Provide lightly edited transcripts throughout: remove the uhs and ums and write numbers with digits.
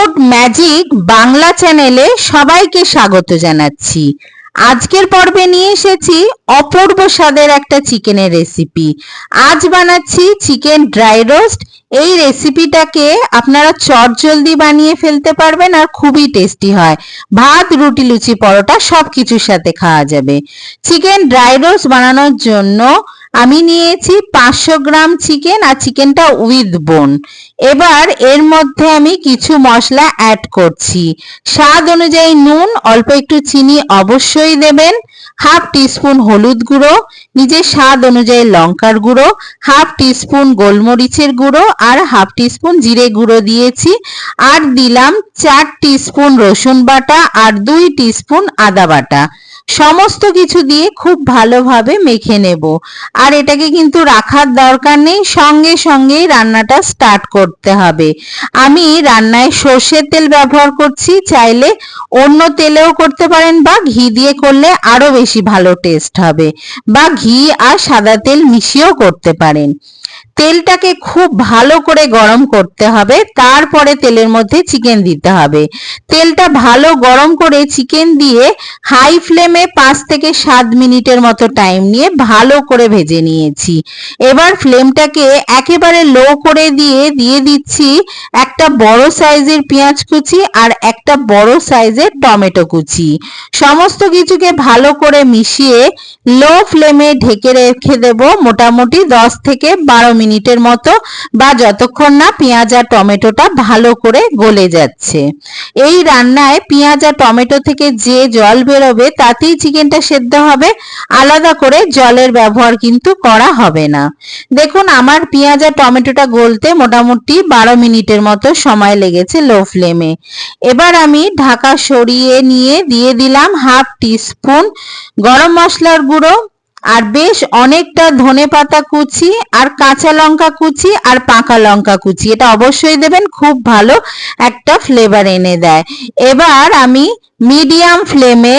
Food magic Bangla চ্যানেলে সবাইকে স্বাগত জানাচ্ছি। আজকের পর্বে নিয়ে এসেছি অপূর্ব স্বাদের একটা চিকেনের রেসিপি। আজ বানাচ্ছি চিকেন ড্রাই রোস্ট। এই রেসিপিটাকে আপনারা চটজলদি বানিয়ে ফেলতে পারবেন আর খুবই টেস্টি হয়। ভাত, রুটি, লুচি, পরোটা সবকিছুর সাথে খাওয়া যাবে। চিকেন ড্রাই রোস্ট বানানোর জন্য আমি নিয়েছি 500 গ্রাম চিকেন আর চিকেনটা উইথ বোন। এবার এর মধ্যে আমি কিছু মশলা অ্যাড করছি। স্বাদ অনুযায়ী নুন, অল্প একটু চিনি অবশ্যই দেবেন, হাফ টিস্পুন হলুদ গুঁড়ো, নিজের স্বাদ অনুযায়ী লঙ্কার গুঁড়ো, হাফ টিস্পুন গোলমরিচের গুঁড়ো আর হাফ টিস্পুন জিরে গুঁড়ো দিয়েছি। আর দিলাম 4 টিস্পুন রসুন বাটা আর 2 টিস্পুন আদা বাটা। সমস্ত কিছু দিয়ে খুব ভালোভাবে মেখে নেব। আর এটাকে কিন্তু রাখার দরকার নেই, সঙ্গে সঙ্গেই রান্নাটা স্টার্ট করতে হবে। আমি রান্নায় সর্ষের তেল ব্যবহার করছি, চাইলে অন্য তেলেও করতে পারেন বা ঘি দিয়ে করলে আরো বেশি ভালো টেস্ট হবে, বা ঘি আর সাদা তেল মিশিয়েও করতে পারেন। তেলটাকে খুব ভালো করে গরম করতে হবে, তারপরে তেলের মধ্যে চিকেন দিতে হবে। তেলটা ভালো গরম করে চিকেন দিয়ে হাই ফ্লেমে 5 থেকে 7 মিনিটের মতো টাইম নিয়ে ভালো করে ভেজে নিয়েছি। এবার ফ্লেমটাকে একেবারে লো করে দিয়ে দিচ্ছি একটা বড় সাইজের পেঁয়াজ কুচি আর একটা বড় সাইজের টমেটো কুচি। সমস্ত কিছুকে ভালো করে মিশিয়ে লো ফ্লেমে ঢেকে রেখে দেব মোটামুটি 10 থেকে 12 মিনিটের মতো, বা যতক্ষণ না পেঁয়াজ আর টমেটোটা ভালো করে গলে যাচ্ছে। এই রান্নায় পেঁয়াজ আর টমেটো থেকে যে জল বেরোবে তাতেই চিকেনটা সেদ্ধ হবে, আলাদা করে জলের ব্যবহার কিন্তু করা হবে না। দেখুন আমার পেঁয়াজ আর টমেটোটা গলতে মোটামুটি 12 মিনিটের মতো সময় লেগেছে লো ফ্লেমে। এবার আমি ঢাকা সরিয়ে নিয়ে দিয়ে দিলাম হাফ টিস্পুন গরম মশলার গুঁড়ো আর বেশ অনেকটা ধনেপাতা কুচি আর কাঁচা লঙ্কা কুচি আর পাকা লঙ্কা কুচি। এটা অবশ্যই দেবেন, খুব ভালো একটা ফ্লেভার এনে দেয়। এবার আমি মিডিয়াম ফ্লেমে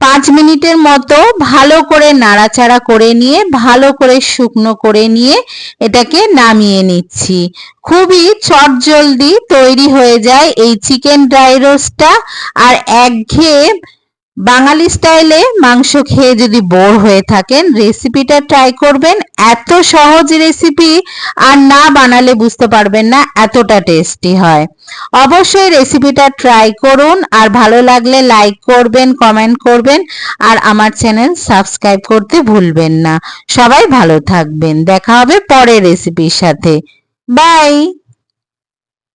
5 মিনিটের মতো ভালো করে নাড়াচাড়া করে নিয়ে ভালো করে শুকনো করে নিয়ে এটাকে নামিয়ে নিচ্ছি। খুবই চটজলদি তৈরি হয়ে যায় এই চিকেন ড্রাই রোস্টটা। আর একঘেয়ে বাঙালি স্টাইলে মাংস খেয়ে যদি বোর হয়ে থাকেন, রেসিপিটা ট্রাই করবেন। এত সহজ রেসিপি, আর না বানালে বুঝতে পারবেন না এতটা টেস্টি হয়। অবশ্যই রেসিপিটা ট্রাই করুন, আর ভালো লাগলে লাইক করবেন, কমেন্ট করবেন, আর আমার চ্যানেল সাবস্ক্রাইব করতে ভুলবেন না। সবাই ভালো থাকবেন, দেখা হবে পরের রেসিপির সাথে। বাই।